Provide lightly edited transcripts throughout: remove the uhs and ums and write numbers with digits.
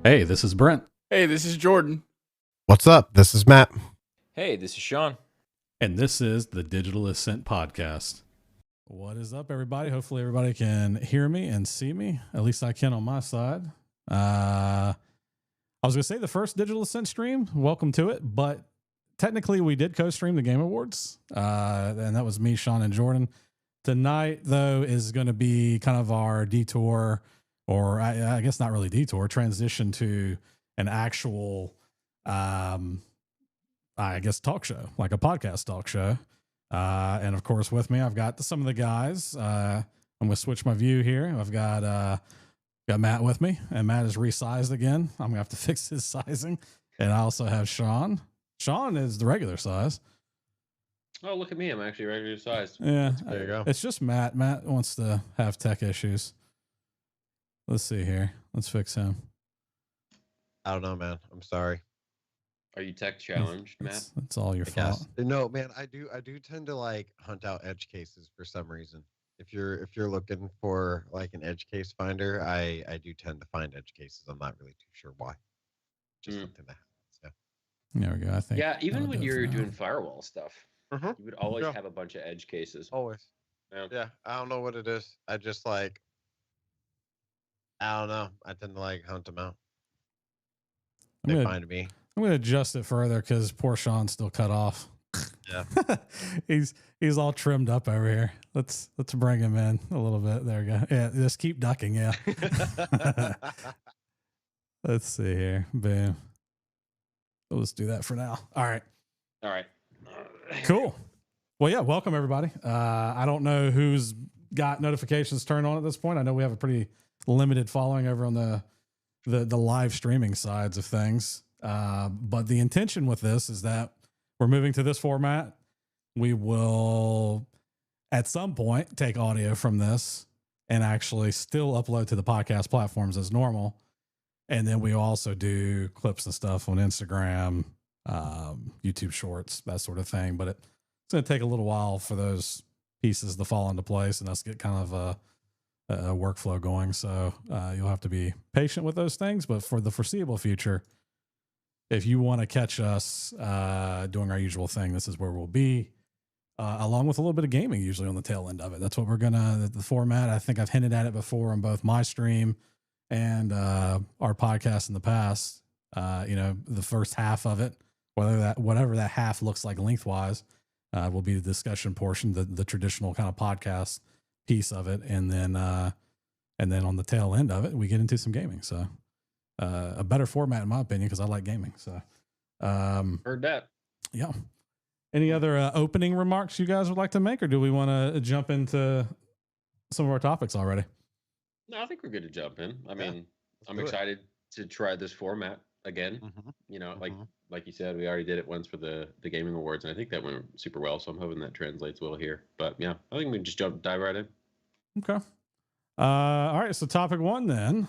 Hey, this is Brent. Hey, this is Jordan. What's up? This is Matt. Hey, this is Sean. And this is the Digital Ascent Podcast. What is up, everybody? Hopefully everybody can hear me and see me. At least I can on my side. I was going to say the first Digital Ascent stream. Welcome to it. But technically we did co-stream the Game Awards. And that was me, Sean, and Jordan. Tonight, though, is going to be kind of our detour, or I guess not really detour, transition to an actual, I guess, talk show, like a podcast talk show. And of course, with me, I've got some of the guys. I'm going to switch my view here. I've got Matt with me, and Matt is resized again. I'm going to have to fix his sizing. And I also have Sean. Sean is the regular size. Oh, look at me. I'm actually regular sized. Yeah. There you go. It's just Matt. Matt wants to have tech issues. Let's see here. Let's fix him. I don't know, man. I'm sorry. Are you tech challenged, Matt? It's all your fault. No, man. I do tend to like hunt out edge cases for some reason. If you're looking for like an edge case finder, I do tend to find edge cases. I'm not really too sure why. Just something that happens. Yeah. There we go. I think. Yeah, even when you're doing firewall stuff, Mhm. you would always have a bunch of edge cases. Always. Yeah. I don't know what it is. I just like. I don't know. I tend to like hunt them out. They find me. I'm going to adjust it further because poor Sean's still cut off. Yeah. he's all trimmed up over here. Let's bring him in a little bit. There we go. Yeah, just keep ducking. Yeah. Let's see here. Boom. Let's do that for now. All right. Cool. Well, yeah. Welcome everybody. I don't know who's got notifications turned on at this point. I know we have a pretty limited following over on the live streaming sides of things. But the intention with this is that we're moving to this format. We will at some point take audio from this and actually still upload to the podcast platforms as normal. And then we also do clips and stuff on Instagram, YouTube shorts, that sort of thing. But it's going to take a little while for those pieces to fall into place and us get kind of a workflow going. So you'll have to be patient with those things. But for the foreseeable future, if you want to catch us doing our usual thing, this is where we'll be, along with a little bit of gaming, usually on the tail end of it. That's what we're the format. I think I've hinted at it before on both my stream and our podcast in the past. The first half of it, whatever that half looks like lengthwise, will be the discussion portion, the traditional kind of podcast piece of it, and then on the tail end of it, we get into some gaming. So a better format in my opinion, because I like gaming. So Heard that. Yeah. Any other opening remarks you guys would like to make, or do we want to jump into some of our topics already? No, I think we're good to jump in. I mean, I'm excited to try this format again. Mm-hmm. Like you said, we already did it once for the Gaming Awards, and I think that went super well. So I'm hoping that translates well here. But yeah, I think we can just dive right in. Okay. All right. So topic one then.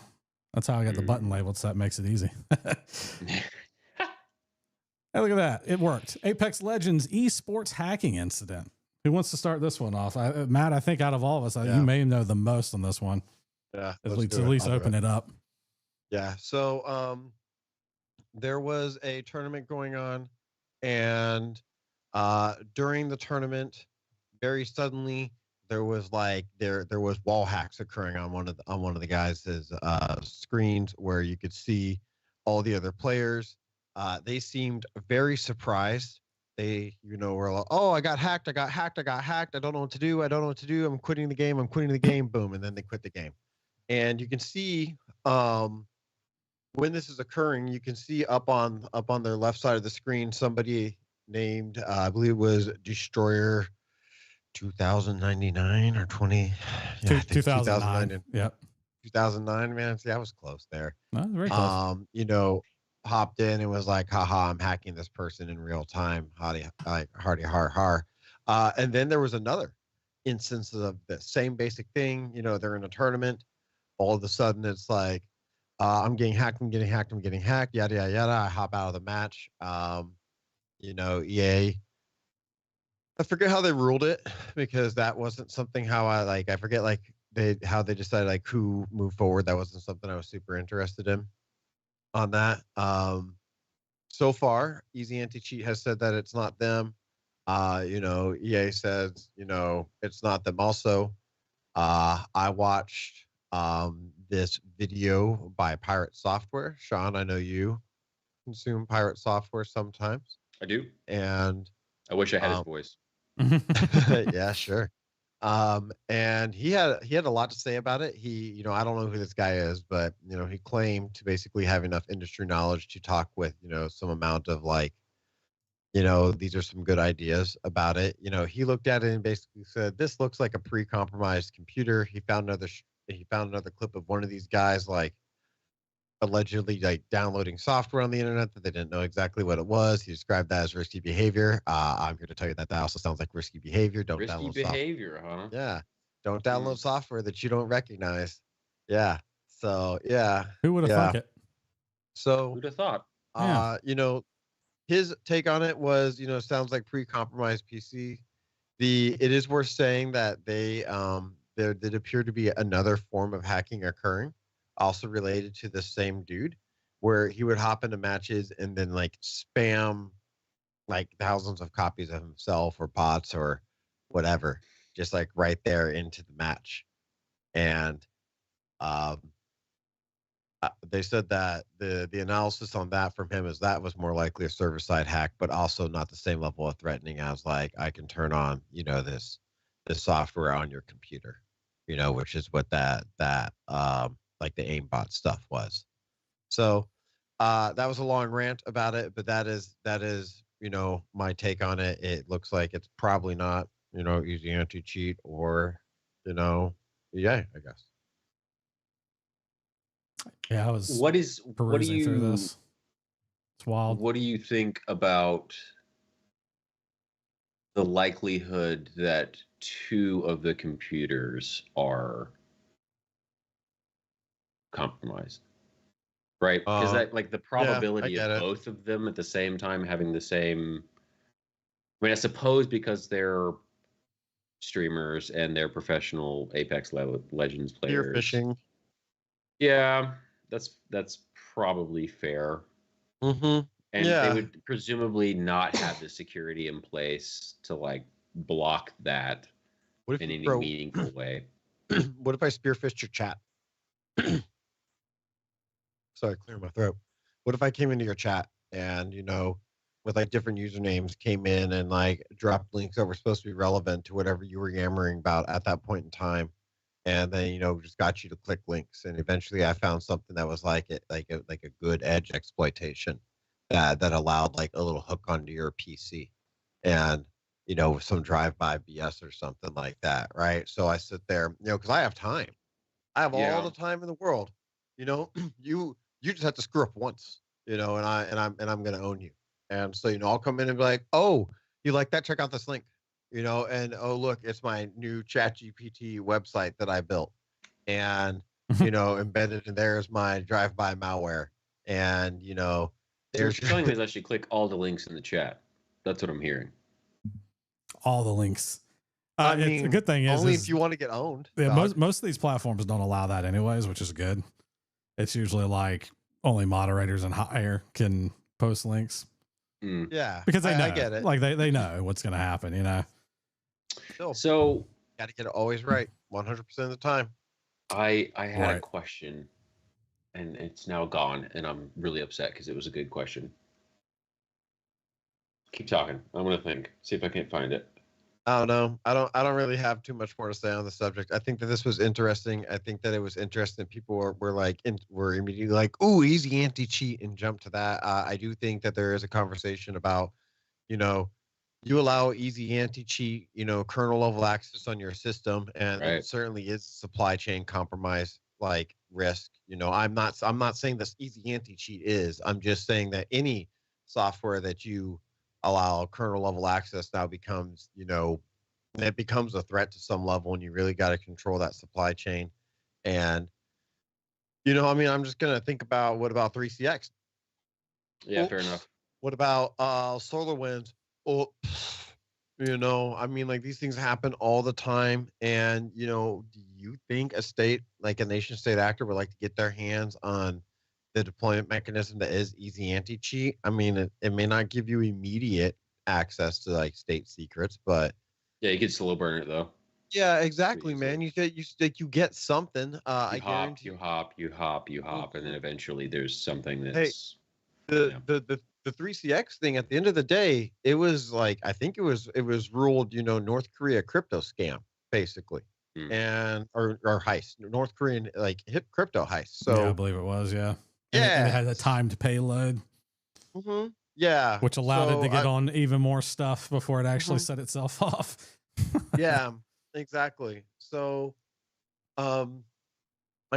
That's how I got the button labeled, so that makes it easy. Hey, look at that. It worked. Apex Legends esports hacking incident. Who wants to start this one off? Matt, I think out of all of us, you may know the most on this one. Yeah. At least open it up. Yeah. So there was a tournament going on, and during the tournament, very suddenly, there was wall hacks occurring on one of the guys' screens where you could see all the other players. They seemed very surprised. They, were like, "Oh, I got hacked. I don't know what to do. I'm quitting the game. Boom." And then they quit the game. And you can see when this is occurring, you can see up on their left side of the screen, somebody named, I believe it was Destroyer 2099 or 20. Yeah, 2009. Yep. 2009, man. See, I was close there. No, very close. Hopped in and was like, haha, I'm hacking this person in real time. Hardy, har, har. And then there was another instance of the same basic thing. They're in a tournament. All of a sudden, it's like, I'm getting hacked, yada, yada, yada. I hop out of the match. EA. I forget how they ruled it, because that wasn't something I forget how they decided who moved forward. That wasn't something I was super interested in. on that. So far, Easy Anti-Cheat has said that it's not them. EA says, it's not them also. I watched this video by Pirate Software. Sean, I know you consume Pirate Software sometimes. I do. And I wish I had his voice. yeah, sure. And he had a lot to say about it. He, I don't know who this guy is, but he claimed to basically have enough industry knowledge to talk with, some amount of like, these are some good ideas about it. He looked at it and basically said, this looks like a pre-compromised computer. He found another clip of one of these guys like allegedly like downloading software on the internet that they didn't know exactly what it was. He described that as risky behavior. I'm here to tell you that also sounds like risky behavior. Don't risky download behavior, huh? Yeah. Don't download software that you don't recognize. Yeah. So yeah. Who would have thought it? So who'd have thought? His take on it was, sounds like pre-compromised PC. It is worth saying that there did appear to be another form of hacking occurring, also related to the same dude, where he would hop into matches and then like spam like thousands of copies of himself or bots or whatever, just like right there into the match. And they said that the analysis on that from him is that was more likely a server side hack, but also not the same level of threatening as like I can turn on this software on your computer, which is what that like the aimbot stuff was. So that was a long rant about it, but that is my take on it. It looks like it's probably not Easy Anti-Cheat or EA, I guess. Yeah, I was. What do you through this? It's wild. What do you think about the likelihood that two of the computers are compromised? Right? Because that like the probability of both of them at the same time having the same. I mean, I suppose because they're streamers and they're professional Apex Legends players. Spear phishing. Yeah, that's probably fair. Mm-hmm. And they would presumably not have the security in place to like block that in any meaningful way. What if I spearphished your chat? Sorry, clear my throat. What if I came into your chat and with like different usernames came in and like dropped links that were supposed to be relevant to whatever you were yammering about at that point in time, and then just got you to click links, and eventually I found something that was like a good edge exploitation that allowed like a little hook onto your PC, and some drive-by BS or something like that, right? So I sit there, because I have time, I have all the time in the world, you just have to screw up once, and I'm gonna own you, and so I'll come in and be like, oh, you like that? Check out this link. And oh look, it's my new ChatGPT website that I built, and embedded in there is my drive-by malware, and there's telling me is I should click all the links in the chat. That's what I'm hearing. All the links. I mean, it's a good thing is only if you want to get owned. Yeah, most of these platforms don't allow that anyways, which is good. It's usually like only moderators and higher can post links. Yeah, because they know, I get it. Like they know what's going to happen, So got to get it always right, 100% of the time. I had a question, and it's now gone, and I'm really upset because it was a good question. Keep talking. I'm gonna think. See if I can't find it. I don't know. I don't really have too much more to say on the subject. I think that this was interesting. I think that it was interesting that people were immediately like, "Ooh, Easy Anti-Cheat," and jump to that. I do think that there is a conversation about, you allow Easy Anti-Cheat, kernel level access on your system, and it certainly is supply chain compromise like risk. I'm not saying this Easy Anti-Cheat is. I'm just saying that any software that you allow kernel level access now becomes, it becomes a threat to some level, and you really got to control that supply chain. And, I'm just going to think about, what about 3CX? Yeah, fair enough. What about SolarWinds? Oh, like these things happen all the time. And, do you think a nation state actor would like to get their hands on the deployment mechanism that is easy anti-cheat. I mean, it may not give you immediate access to like state secrets, but yeah, you could slow burn it though. yeah, exactly, man. You get something. I guarantee. You hop, and then eventually there's something Hey, that's the 3CX thing. At the end of the day, it was like I think it was ruled North Korea crypto scam basically, and or heist, North Korean like hip crypto heist. So yeah, I believe it was. Yeah, yeah, and it had a timed payload. Mm-hmm. Yeah, which allowed it to get on even more stuff before it actually set itself off. Yeah, exactly. So, I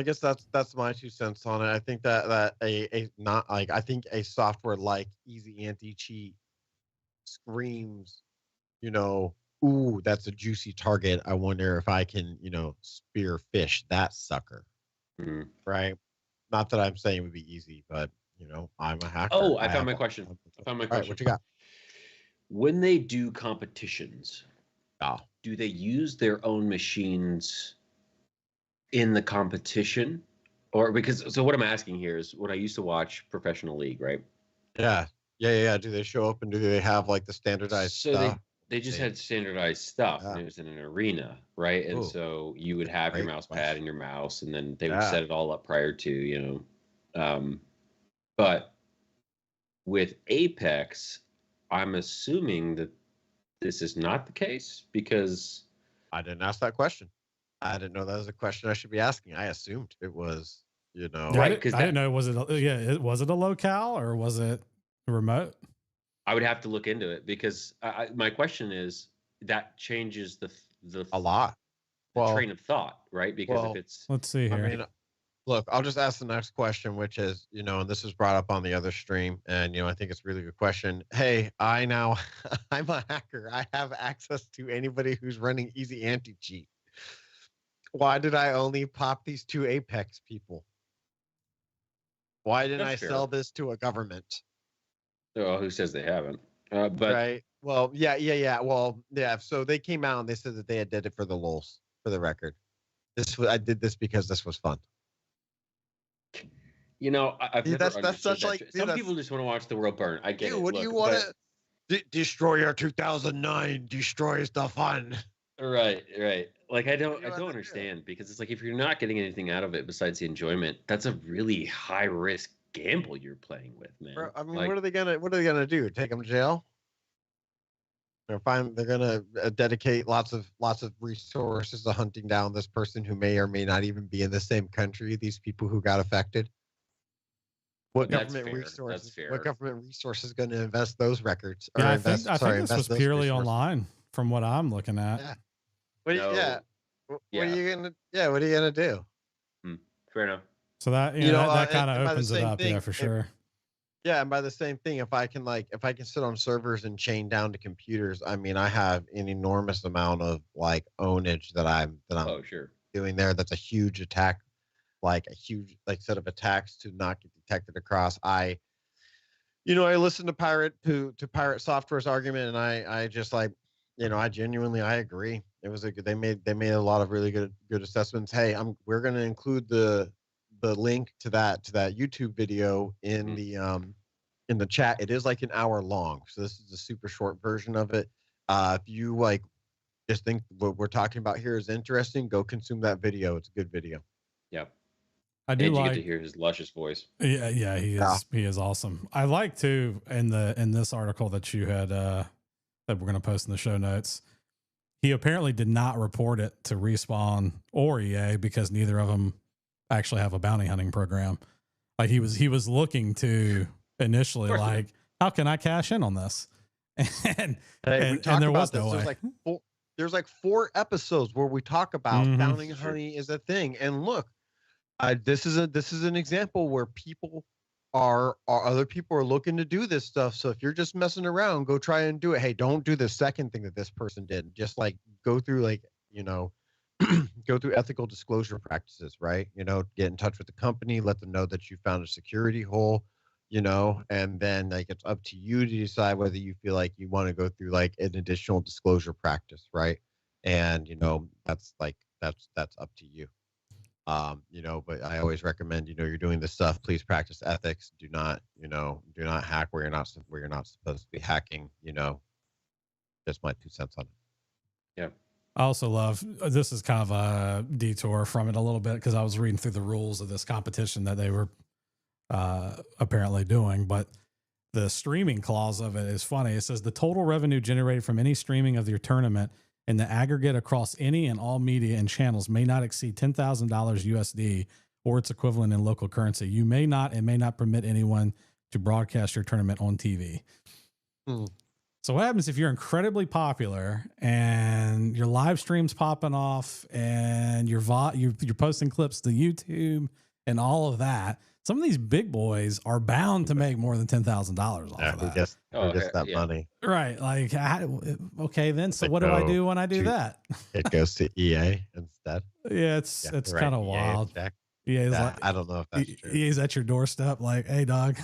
guess that's my 2 cents on it. I think that a not like I think a software like Easy Anti-Cheat screams, ooh, that's a juicy target. I wonder if I can, spear fish that sucker. Right? Not that I'm saying it would be easy, but I'm a hacker. Oh, I found my question. All right, what you got? When they do competitions, do they use their own machines in the competition? Or so what I'm asking here is when I used to watch Professional League, right? Yeah. Do they show up and do they have like the standardized stuff? They just had standardized stuff, and it was in an arena, right? And so you would have your mouse pad and your mouse, and then they would set it all up prior to, but with Apex, I'm assuming that this is not the case because I didn't ask that question. I didn't know that was a question I should be asking. I assumed it was, right? Because I didn't know. Was it a locale or was it remote? I would have to look into it because my question is that changes the a lot train of thought, right? Because if it's let's see here. I mean, look, I'll just ask the next question, which is, and this was brought up on the other stream, and I think it's a really good question. Hey, I'm a hacker. I have access to anybody who's running Easy Anti-Cheat. Why did I only pop these 2 Apex people? Why didn't I sell this to a government? Well, who says they haven't? But right. Well, yeah. Well, yeah. So they came out and they said that they had did it for the lulz, for the record. I did this because this was fun. I've never understood such that. Some people just want to watch the world burn. I get it. What do you want to? Destroyer 2009 destroys the fun. Right. Like I don't understand because it's like if you're not getting anything out of it besides the enjoyment, that's a really high risk gamble you're playing with, man. Bro, I mean, what are they gonna do? Take them to jail? They're gonna dedicate lots of resources to hunting down this person who may or may not even be in the same country. These people who got affected. What government resources? What government resource is going to invest those records? I think this was purely online, from what I'm looking at. Yeah. What are you gonna do? Fair enough. So that that kind of opens it up, for sure. Yeah, and by the same thing, if I can sit on servers and chain down to computers, I mean, I have an enormous amount of like ownage that I'm doing there. That's a huge attack, like a huge set of attacks to not get detected across. I listen to Pirate Software's argument, and I just I genuinely agree. It was they made a lot of really good assessments. Hey, we're going to include the link to that YouTube video in the chat. It is like an hour long, so this is a super short version of it. If you just think what we're talking about here is interesting, go consume that video. It's a good video. Yep. I do get to hear his luscious voice. Yeah, he is awesome. I like to in this article that you had that we're going to post in the show notes. He apparently did not report it to Respawn or EA because neither of them actually have a bounty hunting program. Like he was looking to initially how can I cash in on this? And there was no way. There's like 4 episodes where we talk about bounty hunting is a thing. And look, this is an example where other people are looking to do this stuff. So if you're just messing around, go try and do it. Hey, don't do the second thing that this person did. Just go through go through ethical disclosure practices, right? Get in touch with the company, let them know that you found a security hole, and then it's up to you to decide whether you feel like you want to go through an additional disclosure practice, right? And that's up to you. But I always recommend, you're doing this stuff, please practice ethics. Do not hack where you're not supposed to be hacking. Just my 2 cents on it. Yeah. I also love, this is kind of a detour from it a little bit, because I was reading through the rules of this competition that they were apparently doing, but the streaming clause of it is funny. It says the total revenue generated from any streaming of your tournament in the aggregate across any and all media and channels may not exceed $10,000 USD or its equivalent in local currency. You may not and may not permit anyone to broadcast your tournament on TV. So what happens if you're incredibly popular and your live stream's popping off and you're posting clips to YouTube and all of that? Some of these big boys are bound to make more than $10,000 off of that. Who gets that money? Right. Like, okay, then. So what do I do when I do that? It goes to EA instead. Yeah, it's kind of wild. Yeah, I don't know if that's true. EA's at your doorstep, like, hey, dog.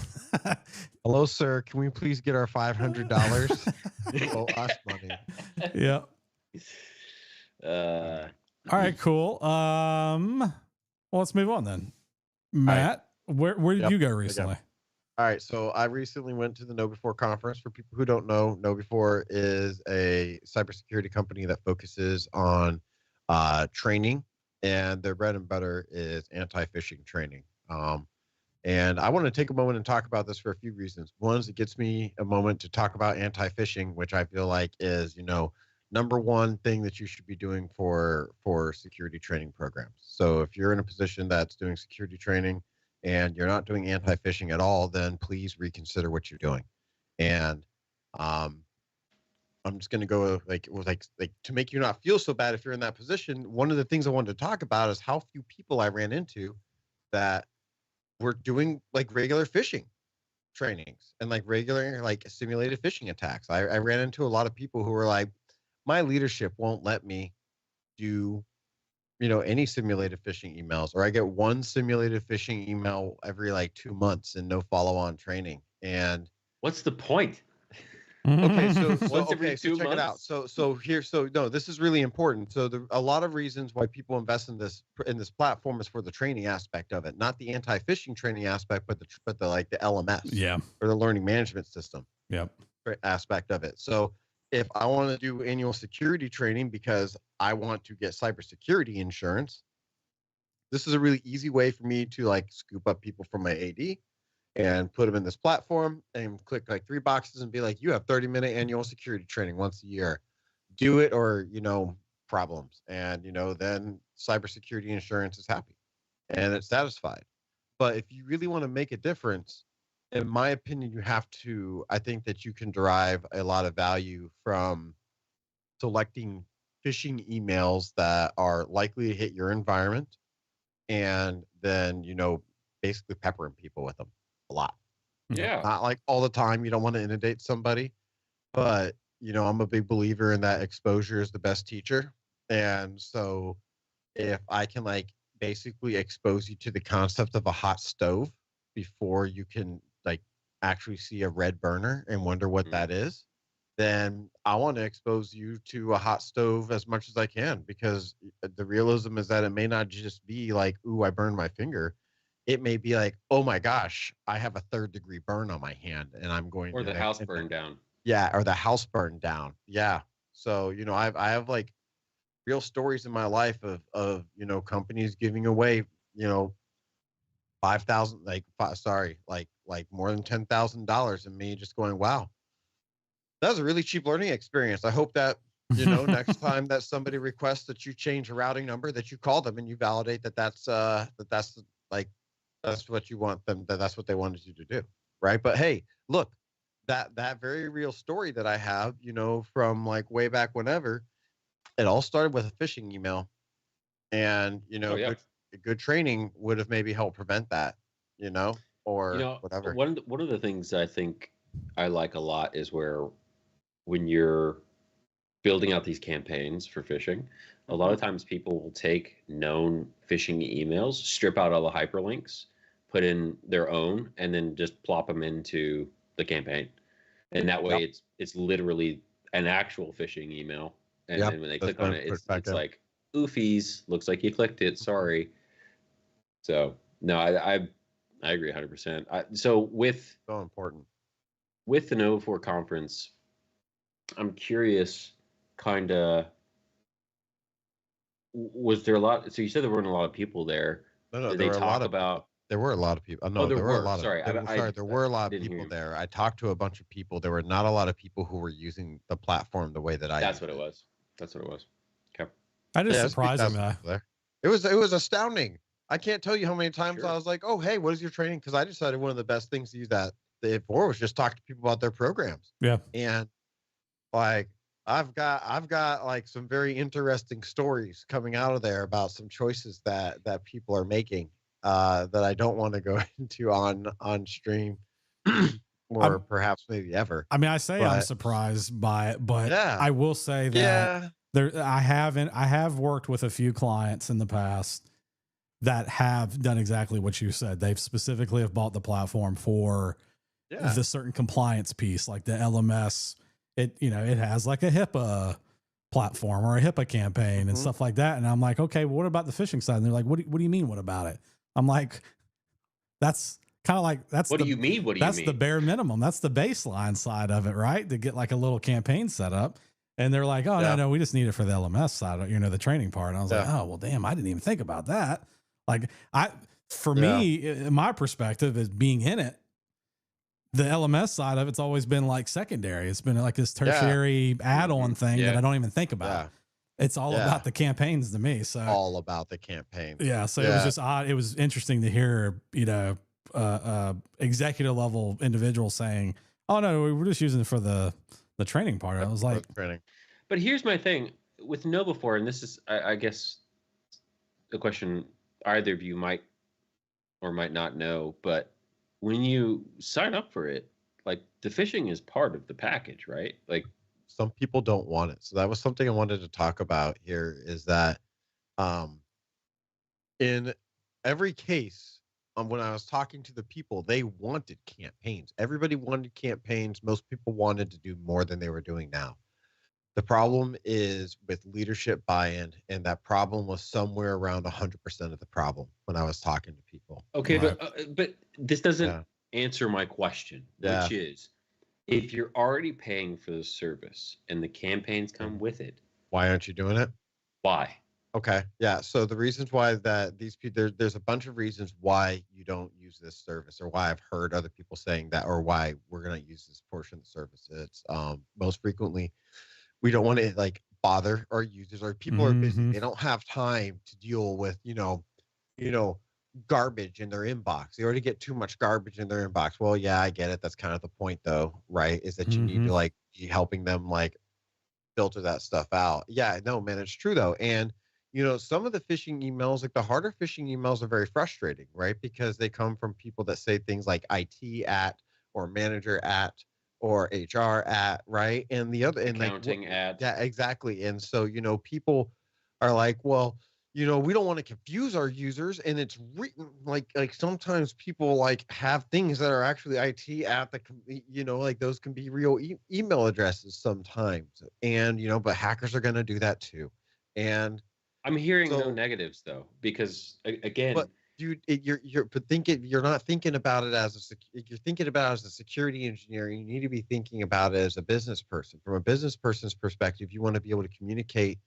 Hello, sir. Can we please get our $500? Owe us money. Yeah. All right, cool. Well, let's move on then. Matt, where did you go recently? All right, so I recently went to the KnowBe4 conference. For people who don't know, KnowBe4 is a cybersecurity company that focuses on training, and their bread and butter is anti-phishing training. And I want to take a moment and talk about this for a few reasons. One is it gets me a moment to talk about anti-phishing, which I feel like is, number one thing that you should be doing for security training programs. So if you're in a position that's doing security training and you're not doing anti-phishing at all, then please reconsider what you're doing. And I'm just going to go like to make you not feel so bad if you're in that position. One of the things I wanted to talk about is how few people I ran into that were doing like regular phishing trainings and like regular like simulated phishing attacks. I ran into a lot of people who were like, my leadership won't let me do, any simulated phishing emails, or I get one simulated phishing email every like 2 months and no follow-on training. And what's the point? Okay, so check it out. No, this is really important. So a lot of reasons why people invest in this platform is for the training aspect of it, not the anti-phishing training aspect, but the like the LMS, or the learning management system, aspect of it. So if I want to do annual security training because I want to get cybersecurity insurance, this is a really easy way for me to like scoop up people from my AD and put them in this platform and click like 3 boxes and be like, you have 30-minute annual security training once a year. Do it, or, problems. And, then cybersecurity insurance is happy and it's satisfied. But if you really want to make a difference, in my opinion, I think that you can derive a lot of value from selecting phishing emails that are likely to hit your environment, and then, basically peppering people with them a lot. Yeah. Not like all the time. You don't want to inundate somebody, but, I'm a big believer in that exposure is the best teacher. And so if I can like basically expose you to the concept of a hot stove before you can like actually see a red burner and wonder what that is, then I want to expose you to a hot stove as much as I can, because the realism is that it may not just be like, ooh, I burned my finger. It may be like, oh my gosh, I have a 3rd-degree burn on my hand and I'm going to... Or the house burned down. Yeah, or the house burned down. Yeah. So, I have like real stories in my life of companies giving away, 5,000, like more than $10,000, and me just going, wow, that was a really cheap learning experience. I hope that, next time that somebody requests that you change a routing number, that you call them and you validate that's what you want them, that's what they wanted you to do. Right. But hey, look, that very real story that I have, from like way back whenever, it all started with a phishing email, and, good training would have maybe helped prevent that, or whatever. One of the things I think I like a lot is when you're building out these campaigns for phishing, a lot of times people will take known phishing emails, strip out all the hyperlinks, put in their own, and then just plop them into the campaign. And that way it's literally an actual phishing email. And then when they click on it, it's like, oofies, looks like you clicked it, sorry. So no, I agree 100%. So so important with the Nova 4 conference, I'm curious, kind of, was there a lot? So you said there weren't a lot of people there. No, Did there they were a lot talk of about? people. There were a lot of people. No, Oh, there there were a were. lot of. Sorry, There were a lot of didn't hear people you. there. I talked to a bunch of people. There were not a lot of people who were using the platform the way that I. That's what it was. That's what it was. Okay. That is Yeah, it's surprising 3,000 though. people there. It was astounding. I can't tell you how many times Sure. I was like, "Oh, hey, what is your training?" Because I decided one of the best things to use that for was just talk to people about their programs. Yeah. And like I've got like some very interesting stories coming out of there about some choices that people are making that I don't want to go into on stream or perhaps maybe ever. I mean, I say I'm But surprised by it, but yeah, I will say that I have worked with a few clients in the past that have done exactly what you said. They've specifically have bought the platform for the certain compliance piece, like the LMS. It has like a HIPAA platform or a HIPAA campaign and stuff like that. And I'm like, okay, well, what about the phishing side? And they're like, what do you mean? What about it? I'm like, that's kind of like, what do you mean? What do you mean? That's the bare minimum. That's the baseline side of it, right? To get like a little campaign set up. And they're like, oh, no, we just need it for the LMS side, the training part. And I was like, oh, well, damn, I didn't even think about that. Like for me, in my perspective is being in it, the LMS side of it's always been like secondary. It's been like this tertiary add-on thing that I don't even think about. It's all about the campaigns to me. So all about the campaigns. Yeah. So it was just odd. It was interesting to hear, executive level individuals saying, oh no, we're just using it for the training part. I was like, training. But here's my thing with Nova 4, and this is, I guess, a question either of you might or might not know, but when you sign up for it, like the phishing is part of the package, right? Like some people don't want it. So that was something I wanted to talk about here is that in every case, when I was talking to the people, they wanted campaigns. Everybody wanted campaigns. Most people wanted to do more than they were doing now. The problem is with leadership buy-in, and that problem was somewhere around 100% of the problem when I was talking to people. Okay, but this doesn't answer my question, which is, if you're already paying for the service and the campaigns come with it, why aren't you doing it? Why? Okay, yeah. So the reasons why that these people, there's a bunch of reasons why you don't use this service, or why I've heard other people saying that, or why we're going to use this portion of the service. It's most frequently, we don't want to like bother our users, or people are busy. They don't have time to deal with, garbage in their inbox. They already get too much garbage in their inbox. Well, yeah, I get it. That's kind of the point though, right? Is that you need to like be helping them like filter that stuff out. Yeah, no, man, it's true though. And, some of the phishing emails, like the harder phishing emails are very frustrating, right? Because they come from people that say things like IT at, or manager at, or HR at, right? And the other, and accounting at. Yeah, exactly. And so, people are like, well, we don't want to confuse our users. And it's written like sometimes people like have things that are actually IT at the, like those can be real email addresses sometimes. And, but hackers are going to do that too. And I'm hearing no negatives though, because again, but you're not thinking about it as you're thinking about it as a security engineer. You need to be thinking about it as a business person. From a business person's perspective, you want to be able to communicate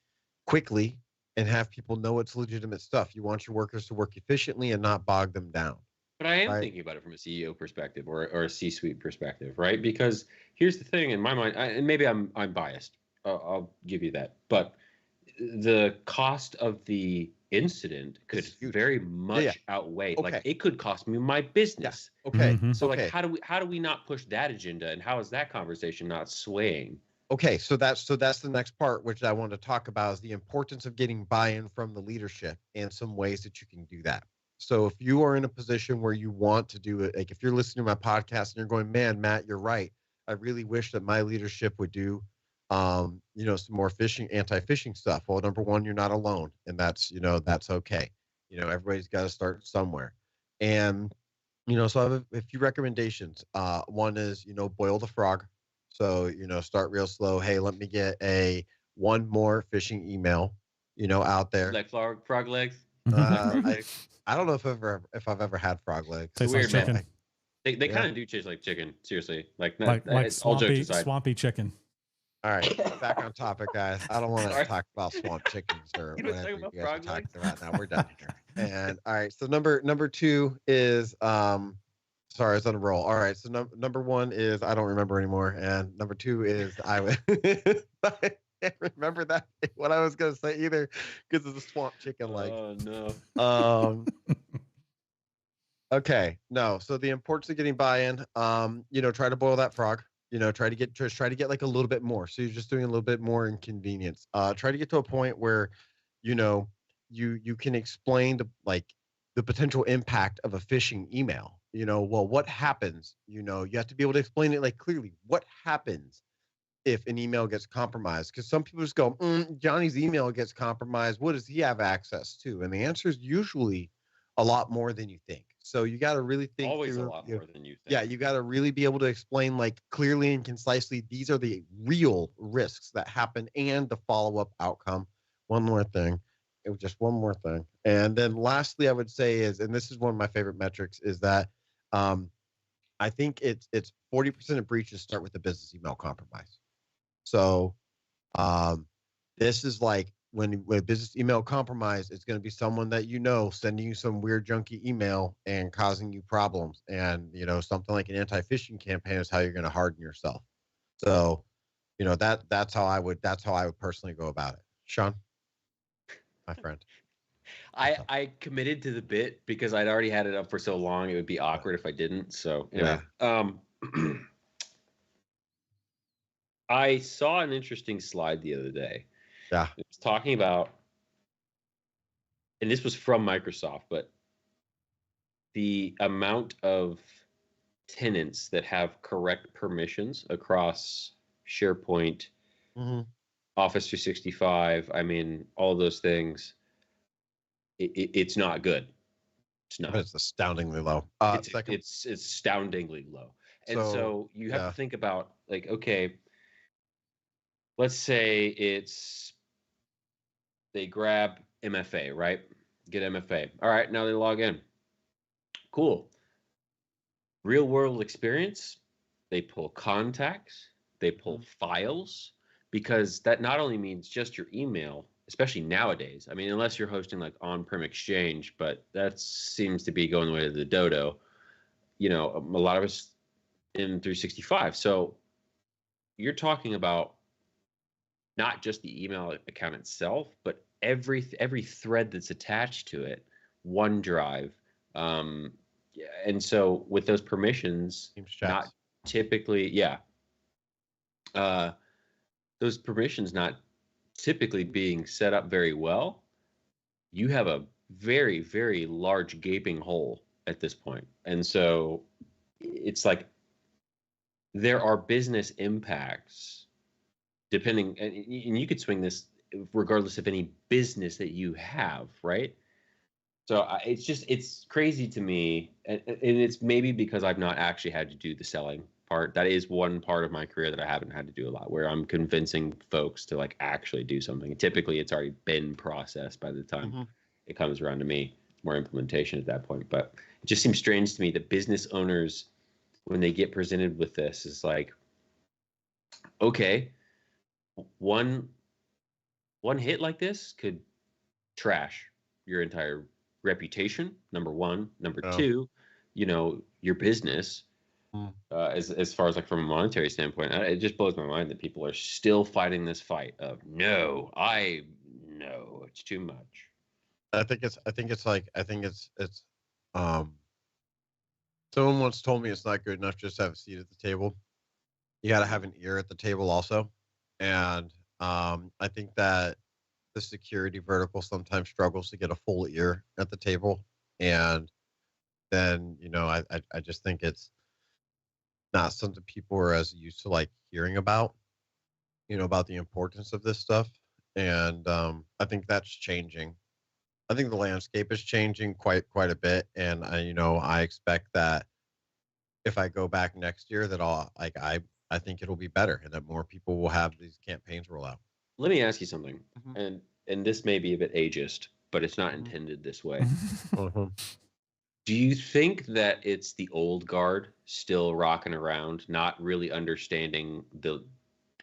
quickly and have people know it's legitimate stuff. You want your workers to work efficiently and not bog them down. But I am thinking about it from a CEO perspective or a C-suite perspective, right? Because here's the thing in my mind, and maybe I'm biased. I'll give you that, but the cost of the incident could very much outweigh. Like it could cost me my business. Okay. So like, how do we not push that agenda, and how is that conversation not swaying? Okay, so that's the next part, which I want to talk about, is the importance of getting buy-in from the leadership and some ways that you can do that. So if you are in a position where you want to do it, like if you're listening to my podcast and you're going, man, Matt, you're right. I really wish that my leadership would do some more anti-phishing stuff. Well, number one, you're not alone, and that's okay. Everybody's got to start somewhere. And so I have a few recommendations. One is boil the frog. So start real slow. Hey, let me get one more phishing email out there, like frog legs. I don't know if I've ever had frog legs. Tastes weird, like chicken. man. They kind of do taste like chicken. Seriously, like not, like all jokes swampy aside. swampy chicken. All right, back on topic, guys. I don't want to Sorry. talk about swamp chickens or You don't whatever talk you about guys are frog talking legs? about. Now we're done here. And all right, so number two is sorry, it's on a roll. All right, so number one is I don't remember anymore, and number two is I would I can't remember that what I was gonna say either because of the swamp chicken leg. Oh no. Okay, no. So the importance of getting buy-in, try to boil that frog. Try to get like a little bit more. So you're just doing a little bit more inconvenience. Try to get to a point where, you know, you can explain the potential impact of a phishing email. Well, what happens? You have to be able to explain it like clearly. What happens if an email gets compromised? Because some people just go, Johnny's email gets compromised. What does he have access to? And the answer is usually a lot more than you think. So you got to really think. Always a lot more than you think. Yeah, you got to really be able to explain like clearly and concisely. These are the real risks that happen and the follow-up outcome. One more thing. It was just one more thing. And then lastly, I would say is, and this is one of my favorite metrics, is that I think it's 40% of breaches start with a business email compromise. So this is like when business email compromise, it's going to be someone that sending you some weird junky email and causing you problems. And something like an anti-phishing campaign is how you're going to harden yourself. So that's how I would personally go about it. Sean, my friend. I committed to the bit because I'd already had it up for so long. It would be awkward if I didn't. So anyway, I saw an interesting slide the other day. Yeah. It was talking about, and this was from Microsoft, but the amount of tenants that have correct permissions across SharePoint, Office 365, I mean, all those things, it's not good. It's not. It's astoundingly low. It's astoundingly low. And so you have to think about, like, okay, let's say they grab MFA, right? Get MFA. All right, now they log in. Cool. Real world experience, they pull contacts, they pull files, because that not only means just your email, especially nowadays. I mean, unless you're hosting like on-prem Exchange, but that seems to be going the way of the dodo. A lot of us in 365. So you're talking about not just the email account itself, but every thread that's attached to it, OneDrive. And so with those permissions, not typically, those permissions not typically being set up very well, you have a very, very large gaping hole at this point. And so it's like there are business impacts depending, and you could swing this regardless of any business that you have, right? So it's crazy to me, and it's maybe because I've not actually had to do the selling part. That is one part of my career that I haven't had to do a lot, where I'm convincing folks to like actually do something. And typically, it's already been processed by the time it comes around to me. More implementation at that point, but it just seems strange to me that business owners, when they get presented with this, is like, okay, one hit like this could trash your entire reputation, number one. Number two, your business, as far as like from a monetary standpoint. It just blows my mind that people are still fighting this fight of no, it's too much. I think it's someone once told me it's not good enough just to have a seat at the table. You got to have an ear at the table also. And I think that the security vertical sometimes struggles to get a full ear at the table. And then, I just think it's not something people are as used to like hearing about, about the importance of this stuff. And I think that's changing. I think the landscape is changing quite a bit. And I expect that if I go back next year that I think it'll be better and that more people will have these campaigns roll out. Let me ask you something, and this may be a bit ageist, but it's not intended this way. Mhm. Do you think that it's the old guard still rocking around, not really understanding the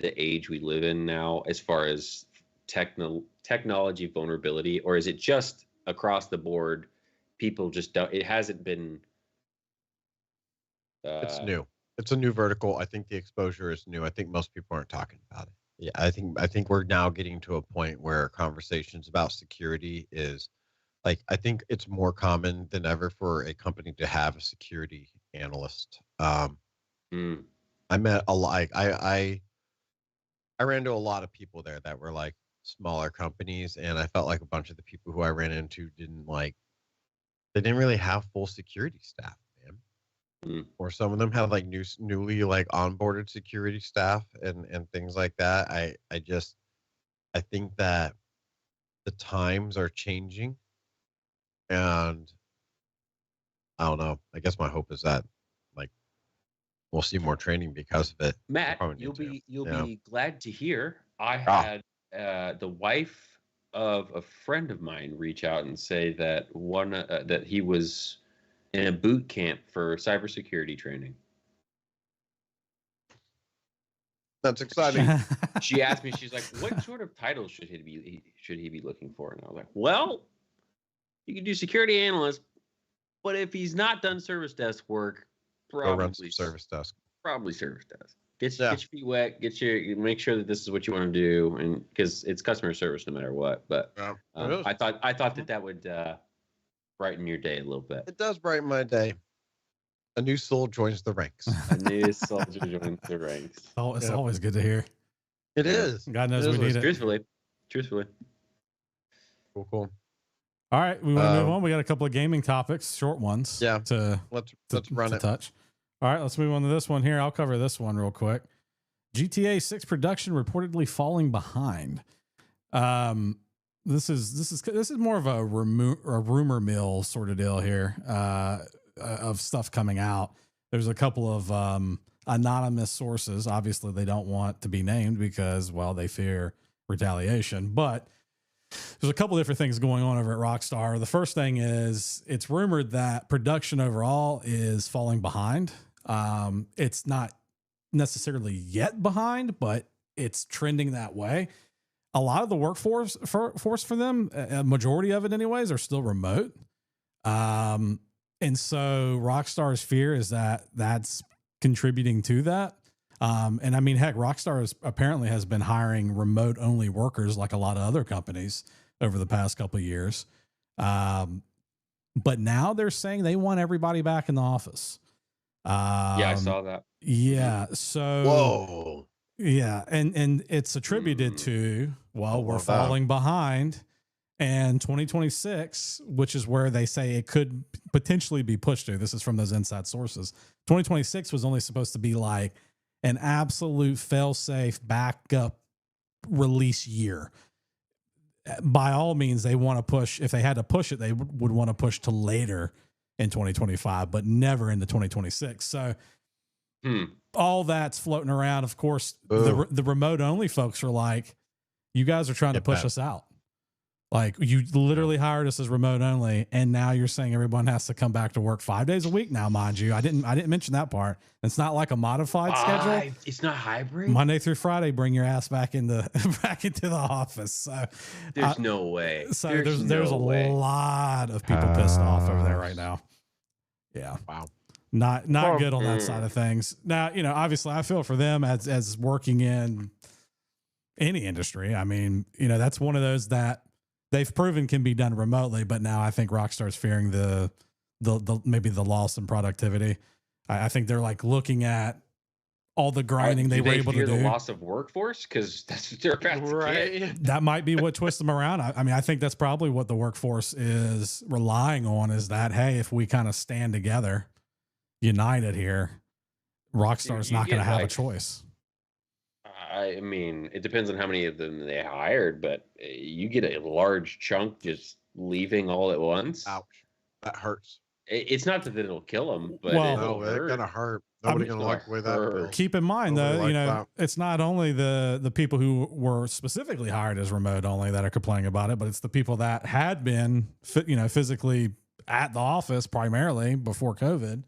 age we live in now as far as technology vulnerability, or is it just across the board? People just don't. It hasn't been. It's new. It's a new vertical. I think the exposure is new. I think most people aren't talking about it. Yeah, I think we're now getting to a point where conversations about security is like I think it's more common than ever for a company to have a security analyst. I met a lot. I ran into a lot of people there that were like smaller companies, and I felt like a bunch of the people who I ran into they didn't really have full security staff, man. Or some of them had like newly like onboarded security staff and things like that. I think that the times are changing, and I don't know. I guess my hope is that like we'll see more training because of it. Matt, you'll be glad to hear I had the wife of a friend of mine reach out and say that that he was in a boot camp for cybersecurity training. That's exciting. She asked me, she's like, "What sort of titles should he be looking for?" And I was like, "Well, you can do security analyst, but if he's not done service desk work, probably service desk. Probably service desk. Get your feet wet. Make sure that this is what you want to do, and because it's customer service no matter what. But I thought that would brighten your day a little bit. It does brighten my day. A new soul joins the ranks. A new soldier joins the ranks. Oh, it's always good to hear. It is. God knows we need it. Truthfully. Cool. All right, we want to move on. We got a couple of gaming topics, short ones. Yeah. Let's run it. Touch. All right, let's move on to this one here. I'll cover this one real quick. GTA 6 production reportedly falling behind. This is more of a rumor mill sort of deal here. Of stuff coming out. There's a couple of anonymous sources. Obviously, they don't want to be named because, well, they fear retaliation. But there's a couple different things going on over at Rockstar. The first thing is it's rumored that production overall is falling behind. It's not necessarily yet behind, but it's trending that way. A lot of the workforce for them, a majority of it anyways, are still remote. And so Rockstar's fear is that that's contributing to that. And I mean, heck, Rockstar apparently has been hiring remote only workers like a lot of other companies over the past couple of years. But now they're saying they want everybody back in the office. Yeah, I saw that. Yeah. So, whoa. Yeah. And it's attributed to, well, we're falling behind. And 2026, which is where they say it could potentially be pushed to. This is from those inside sources. 2026 was only supposed to be like an absolute fail-safe backup release year. By all means, they want to push. If they had to push it, they would want to push to later in 2025, but never into 2026. So all that's floating around. Of course, the remote-only folks are like, you guys are trying to push us out. Like, you literally hired us as remote only, and now you're saying everyone has to come back to work 5 days a week now, mind you. I didn't mention that part. It's not like a modified schedule. It's not hybrid. Monday through Friday, bring your ass back into the office. So there's no way. So there's a lot of people pissed off over there right now. Yeah. Wow. Not good on that side of things. Now, obviously I feel for them as working in any industry. I mean, that's one of those that they've proven can be done remotely, but now I think Rockstar's fearing the maybe the loss in productivity. I think they're like looking at all the grinding they were able to do. The loss of workforce, because that's what they're about to get. That might be what twists them around. I mean, I think that's probably what the workforce is relying on, is that, hey, if we kind of stand together, united here, Rockstar's not going to have a choice. I mean, it depends on how many of them they hired, but you get a large chunk just leaving all at once. Ouch. That hurts. It's not that it'll kill them, but Well, No, it'll it's gonna hurt. hurt. Nobody It's gonna gonna like the way that hurt. feels. keep in mind Nobody though, likes that. it's not only the people who were specifically hired as remote only that are complaining about it, but it's the people that had been physically at the office primarily before COVID,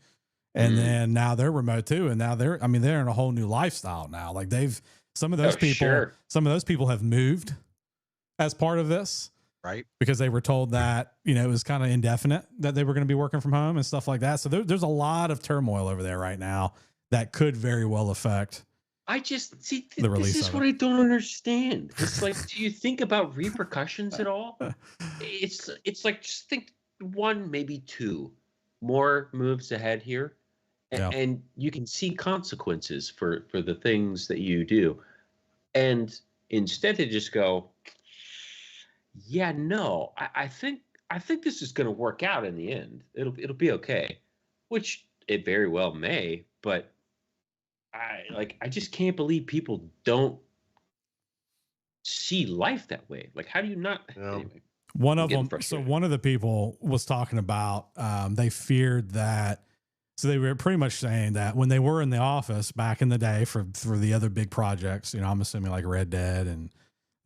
and then now they're remote too, and now they're in a whole new lifestyle now. Like some of those people have moved as part of this, Right. because they were told that it was kind of indefinite that they were going to be working from home and stuff like that. So there's a lot of turmoil over there right now that could very well affect. I just see the release. This is what I don't understand. It's like, do you think about repercussions at all? It's like, just think one, maybe two more moves ahead here, and you can see consequences for the things that you do, and instead to just go, yeah, no, I think this is going to work out in the end. It'll be okay, which it very well may, but I just can't believe people don't see life that way. Like, how do you not? Yeah. Anyway, one of the people was talking about they feared that. So they were pretty much saying that when they were in the office back in the day for the other big projects, I'm assuming like Red Dead and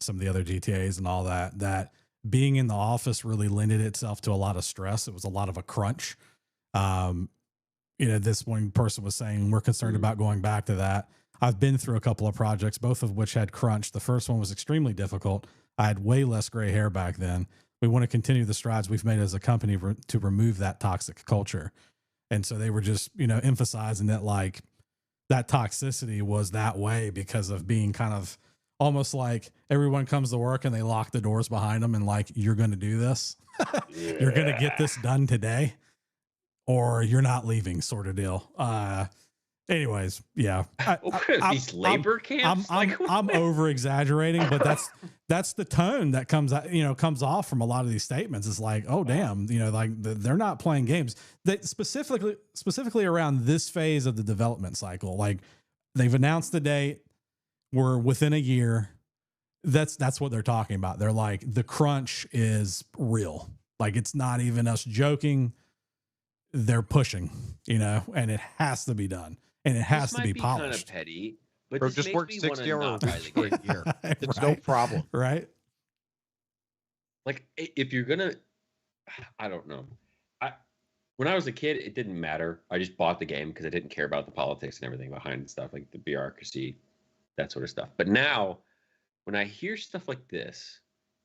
some of the other GTAs and all that being in the office really lended itself to a lot of stress. It was a lot of a crunch. This one person was saying, we're concerned about going back to that. I've been through a couple of projects, both of which had crunch. The first one was extremely difficult. I had way less gray hair back then. We want to continue the strides we've made as a company to remove that toxic culture. And so they were just, emphasizing that like that toxicity was that way because of being kind of almost like everyone comes to work and they lock the doors behind them and like, you're going to do this. You're going to get this done today or you're not leaving, sort of deal. Anyways, yeah. These labor camps? I'm over exaggerating, but that's the tone that comes off from a lot of these statements. It's like, oh damn, like they're not playing games. That specifically around this phase of the development cycle. Like they've announced the date. We're within a year. That's what they're talking about. They're like, the crunch is real. Like it's not even us joking. They're pushing, and it has to be done. And it has to be polished. Kind of petty, but or just work 60-hour weeks for a year. It's no problem, right? Like if you're gonna, I don't know. When I was a kid, it didn't matter. I just bought the game because I didn't care about the politics and everything behind stuff, like the bureaucracy, that sort of stuff. But now, when I hear stuff like this,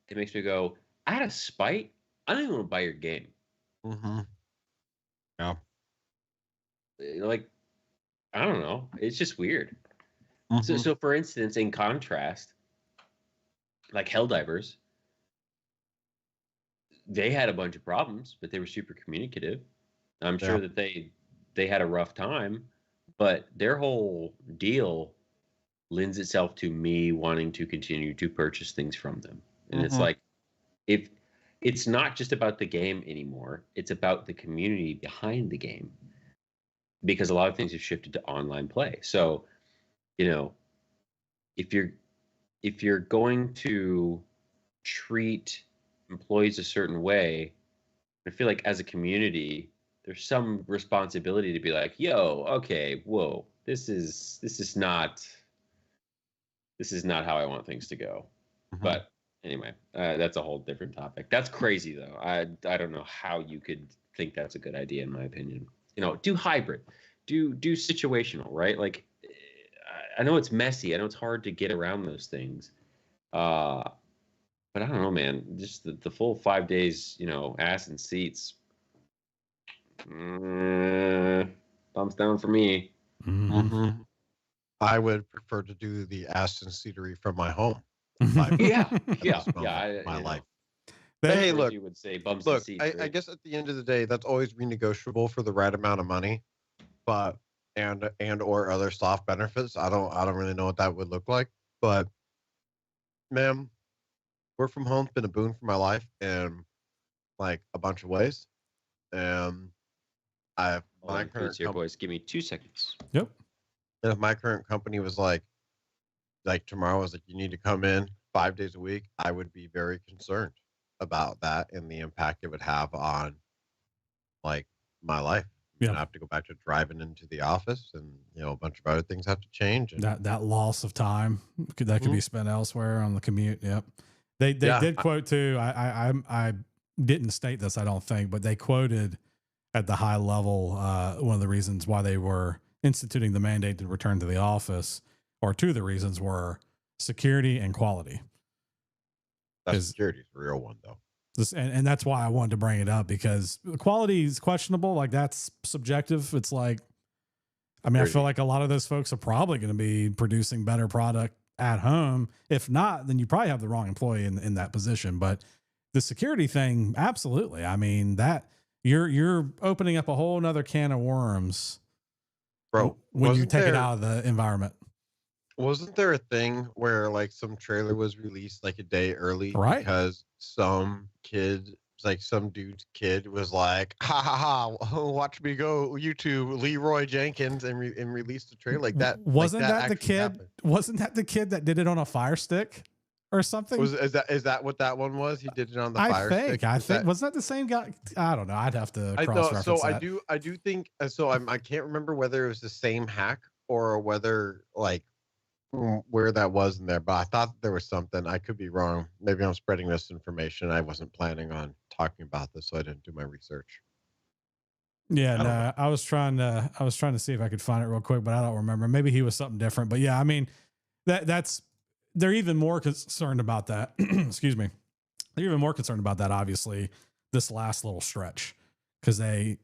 it makes me go, out of spite, I don't even want to buy your game. Mm-hmm. Yeah. Like, I don't know. It's just weird. Mm-hmm. So for instance, in contrast, like Helldivers, they had a bunch of problems, but they were super communicative. I'm sure that they had a rough time, but their whole deal lends itself to me wanting to continue to purchase things from them. And it's like, if it's not just about the game anymore, it's about the community behind the game. Because a lot of things have shifted to online play. So, if you're going to treat employees a certain way, I feel like as a community, there's some responsibility to be like, yo, okay, whoa, this is not how I want things to go. But anyway, that's a whole different topic. That's crazy though. I don't know how you could think that's a good idea, in my opinion. Do hybrid, do situational, right? Like, I know it's messy. I know it's hard to get around those things. But I don't know, man. Just the full 5 days, ass in seats. Thumbs down for me. Mm-hmm. I would prefer to do the Aston Seatery from my home. Yeah. My life. Hey, look, you would say bumps look. and seats, I guess at the end of the day, that's always renegotiable for the right amount of money, but and or other soft benefits. I don't really know what that would look like, but man, work from home's been a boon for my life in like a bunch of ways. My current here, boys. Give me 2 seconds. Yep. And if my current company was like tomorrow was like, you need to come in 5 days a week, I would be very concerned about that and the impact it would have on like my life. Yeah. I have to go back to driving into the office, and a bunch of other things have to change. And that loss of time could be spent elsewhere on the commute. Yep. They did quote too. I didn't state this, I don't think, but they quoted at the high level one of the reasons why they were instituting the mandate to return to the office, or two of the reasons were security and quality. That security is a real one, though. And that's why I wanted to bring it up, because the quality is questionable. Like, that's subjective. It's like, I mean, I feel like a lot of those folks are probably going to be producing better product at home. If not, then you probably have the wrong employee in that position. But the security thing, absolutely. I mean, that you're opening up a whole nother can of worms, bro, when you take it out of the environment. Wasn't there a thing where like some trailer was released like a day early, right? Because some dude's kid was like, ha ha ha, watch me go YouTube Leroy Jenkins, and released the trailer like that. Wasn't like that the kid? Happened. Wasn't that the kid that did it on a Fire Stick or something? Is that what that one was? He did it on the Fire Stick. I think wasn't that the same guy? I don't know. I'd have to cross-reference that. I do think so. I can't remember whether it was the same hack or whether like where that was in there, but I thought there was something. I could be wrong. Maybe I'm spreading misinformation. I wasn't planning on talking about this, so I didn't do my research. Yeah, no, I was trying to see if I could find it real quick, but I don't remember. Maybe he was something different. But yeah, I mean, they're even more concerned about that. Excuse me. They're even more concerned about that, obviously, this last little stretch, because they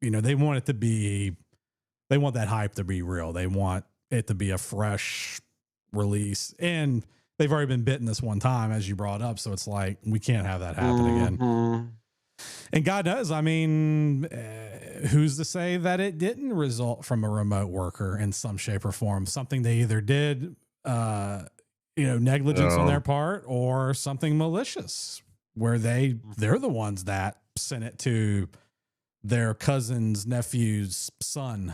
want that hype to be real. They want it to be a fresh release, and they've already been bitten this one time, as you brought up. So it's like, we can't have that happen again. And God knows, I mean, who's to say that it didn't result from a remote worker in some shape or form? Something they either did, negligence on their part, or something malicious, where they're the ones that sent it to their cousin's nephew's son.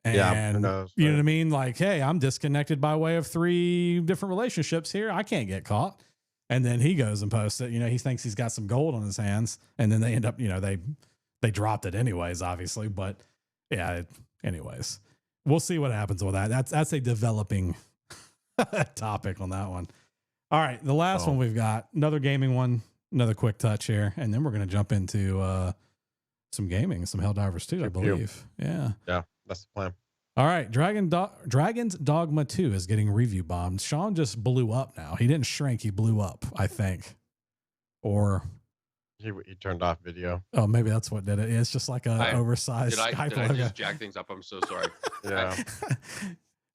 And you know what I mean? Like, hey, I'm disconnected by way of 3 different relationships here. I can't get caught. And then he goes and posts it. He thinks he's got some gold on his hands, and then they end up, they dropped it anyways, obviously. But yeah, anyways, we'll see what happens with that. That's a developing topic on that one. All right. The last one we've got, another gaming one, another quick touch here. And then we're going to jump into, some gaming, some Helldivers 2, I believe. Yeah. Yeah. That's the plan. All right. Dragon's Dogma 2 is getting review bombed. Sean just blew up now. He didn't shrink. He blew up, I think. Or he turned off video. Oh, maybe that's what did it. It's just like a oversized Skype logo. Did I just jack things up? I'm so sorry. Yeah.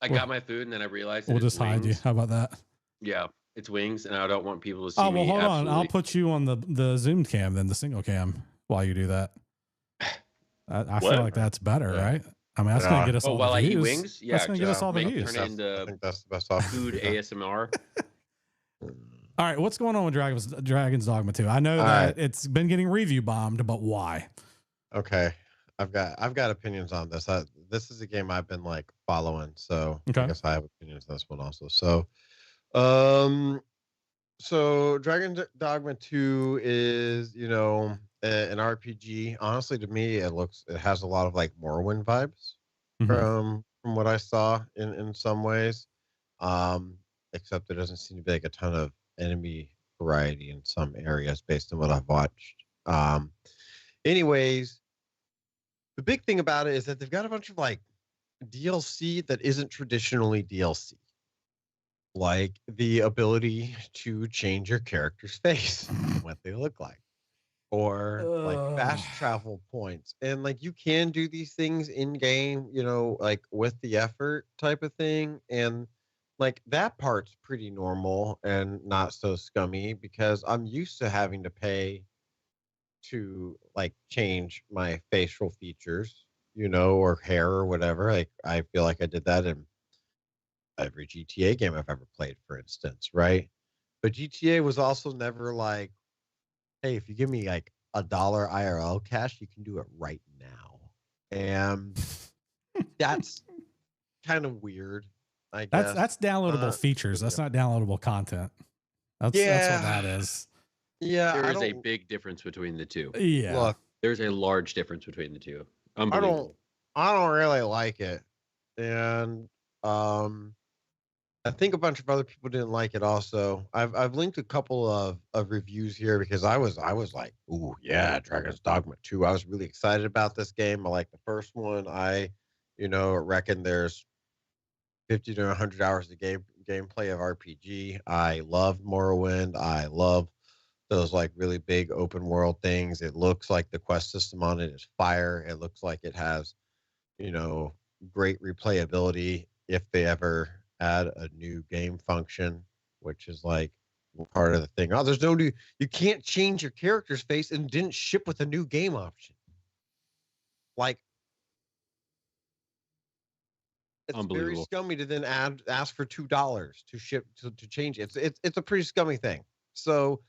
I got my food, and then I realized we'll just hide you. How about that? Yeah. It's wings, and I don't want people to see me. Oh, well, hold on. I'll put you on the Zoom cam, then the single cam, while you do that. I feel like that's better, right? I mean, that's going to get us all the views. While I eat wings? Yeah. That's going to get us all the views. Turn it into I think that's the best option. Food ASMR. All right. What's going on with Dragon's Dogma 2? I know that it's been getting review bombed, but why? Okay. I've got opinions on this. This is a game I've been like following, so I guess I have opinions on this one also. So Dragon's Dogma 2 is, an RPG. Honestly, to me, it has a lot of like Morrowind vibes from what I saw in some ways. Except there doesn't seem to be like a ton of enemy variety in some areas based on what I've watched. Anyways, the big thing about it is that they've got a bunch of like DLC that isn't traditionally DLC. Like the ability to change your character's face, what they look like, or like fast travel points. And like you can do these things in game, like with the effort type of thing. And like that part's pretty normal and not so scummy, because I'm used to having to pay to like change my facial features, or hair or whatever. Like I feel like I did that in every GTA game I've ever played, for instance, right? But GTA was also never like, hey, if you give me like $1 IRL cash, you can do it right now. And that's kind of weird, I guess. That's downloadable features. That's not downloadable content. That's what that is. Yeah. There is a big difference between the two. Yeah. Look, There's a large difference between the two. Unbelievable. I don't really like it, and I think a bunch of other people didn't like it also. I've linked a couple of reviews here because I was like, ooh yeah, Dragon's Dogma 2. I was really excited about this game. I like the first one. I, reckon there's 50 to 100 hours of gameplay of RPG. I love Morrowind. I love those like really big open world things. It looks like the quest system on it is fire. It looks like it has, great replayability if they ever add a new game function, which is like part of the thing. Oh, there's no new, you can't change your character's face and didn't ship with a new game option. Like, it's very scummy to then ask for $2 to ship to change it. It's a pretty scummy thing. So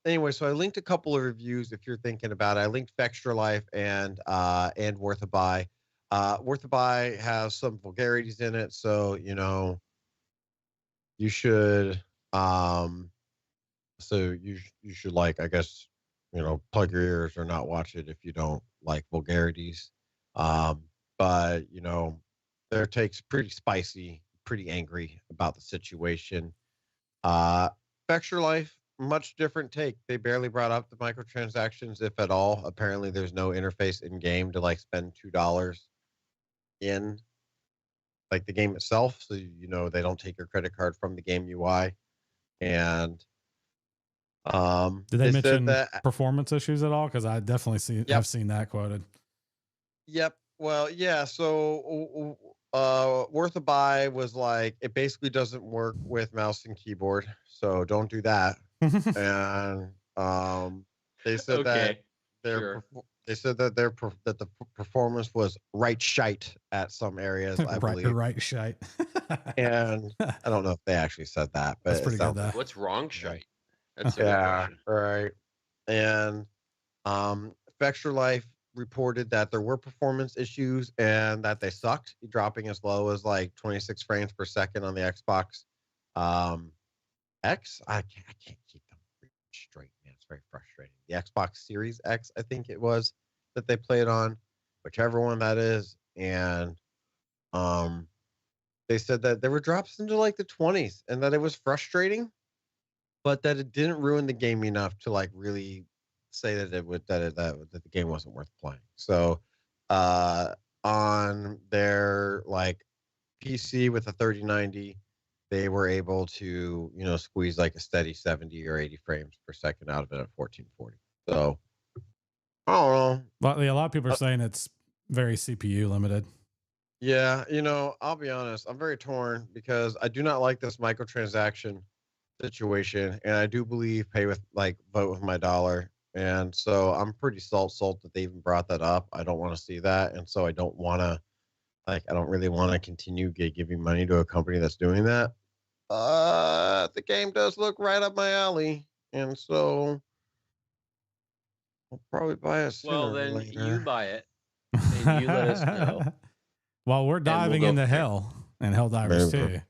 anyway, so I linked a couple of reviews if you're thinking about it. I linked Extra Life and Worth a Buy. Worth a Buy has some vulgarities in it, so you should you should, like, I guess, plug your ears or not watch it if you don't like vulgarities. But their take's pretty spicy, pretty angry about the situation. Extra Life, much different take. They barely brought up the microtransactions, if at all. Apparently there's no interface in game to like spend $2 in like the game itself, so they don't take your credit card from the game UI. And did they mention that performance issues at all? Because I definitely have seen that quoted. Yep. Well, yeah. So Worth a Buy was like, it basically doesn't work with mouse and keyboard, so don't do that. And they said that they said that that the performance was right shite at some areas, I believe. Right shite. And I don't know if they actually said that, but that's pretty good. What's wrong shite? That's right. And Extra Life reported that there were performance issues and that they sucked, dropping as low as like 26 frames per second on the Xbox X. I can't keep them straight, man. It's very frustrating. The Xbox Series X, I think it was, that they played on, whichever one that is. And they said that there were drops into like the 20s and that it was frustrating, but that it didn't ruin the game enough to like really say that that the game wasn't worth playing. So on their like PC with a 3090, they were able to squeeze like a steady 70 or 80 frames per second out of it at 1440. So I don't know. But a lot of people are saying it's very CPU limited. Yeah, I'll be honest, I'm very torn because I do not like this microtransaction situation, and I do believe vote with my dollar. And so I'm pretty salt that they even brought that up. I don't want to see that. And so I don't want to, I don't really want to continue giving money to a company that's doing that. The game does look right up my alley. And so I'll probably buy it sooner. Well, then you buy it and you let us know. While we're diving into hell and Helldivers too.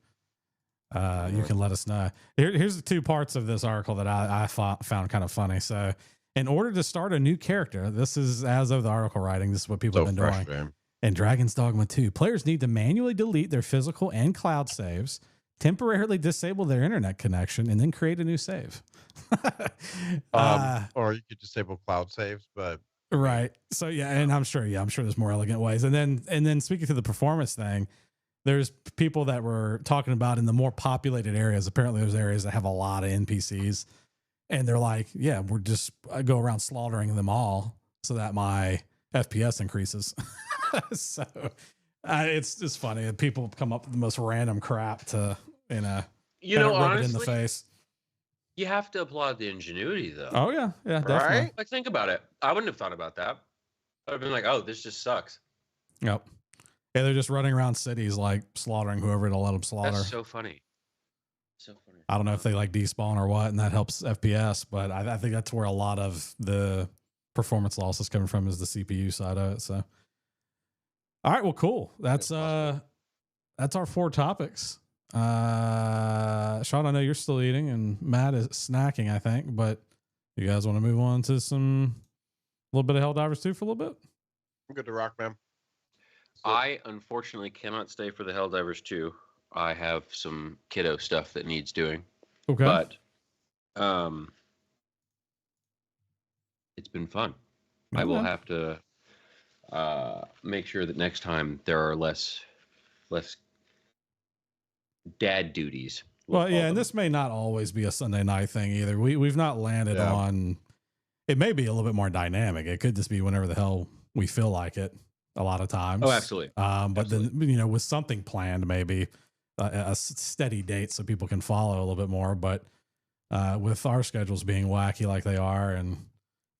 You can let us know. Here's the two parts of this article that I found kind of funny. So, in order to start a new character, this is as of the article writing, this is what people have been doing. Man. In Dragon's Dogma 2, players need to manually delete their physical and cloud saves, temporarily disable their internet connection, and then create a new save. Or you could disable cloud saves, but right. So yeah, and I'm sure there's more elegant ways. And then speaking to the performance thing, there's people that were talking about in the more populated areas. Apparently there's areas that have a lot of NPCs, and they're like, yeah, we're just go around slaughtering them all so that my FPS increases. So it's just funny. People come up with the most random crap to, honestly, rub it in the face. You have to applaud the ingenuity though. Oh yeah. Yeah. Definitely. Right? Like, think about it. I wouldn't have thought about that. I'd have been like, oh, this just sucks. Yep. Yeah, they're just running around cities like slaughtering whoever to let them slaughter. That's so funny. So funny. I don't know if they like despawn or what, and that helps FPS, but I think that's where a lot of the performance loss is coming from, is the CPU side of it. So, all right, well, cool. That's our 4 topics. Sean, I know you're still eating, and Matt is snacking, I think, but you guys want to move on to some little bit of Helldivers 2 for a little bit? I'm good to rock, man. I unfortunately cannot stay for the Helldivers 2. I have some kiddo stuff that needs doing. Okay. But it's been fun. Yeah, I will man. have to make sure that next time there are less dad duties. Well, yeah, and this may not always be a Sunday night thing either. We've not landed on. It may be a little bit more dynamic. It could just be whenever the hell we feel like it. A lot of times. Oh, absolutely. But then with something planned, maybe a steady date so people can follow a little bit more. But with our schedules being wacky like they are and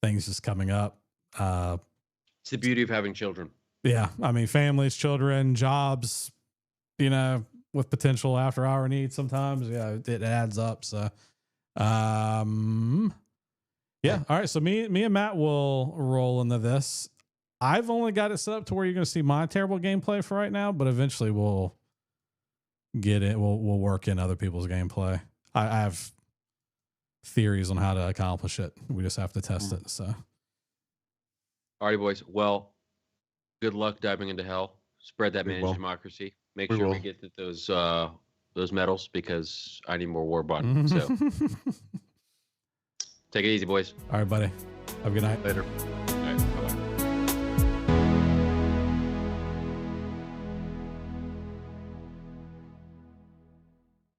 things just coming up, it's the beauty of having children. Yeah, I mean, families, children, jobs, with potential after-hour needs sometimes. Yeah, it adds up. So, yeah. All right. So me and Matt will roll into this. I've only got it set up to where you're going to see my terrible gameplay for right now, but eventually we'll get it. We'll work in other people's gameplay. I have theories on how to accomplish it. We just have to test it. So, all right, boys. Well, good luck diving into hell. Spread that managed democracy. Make sure we get those medals because I need more war bond. So, take it easy, boys. All right, buddy. Have a good night. Later.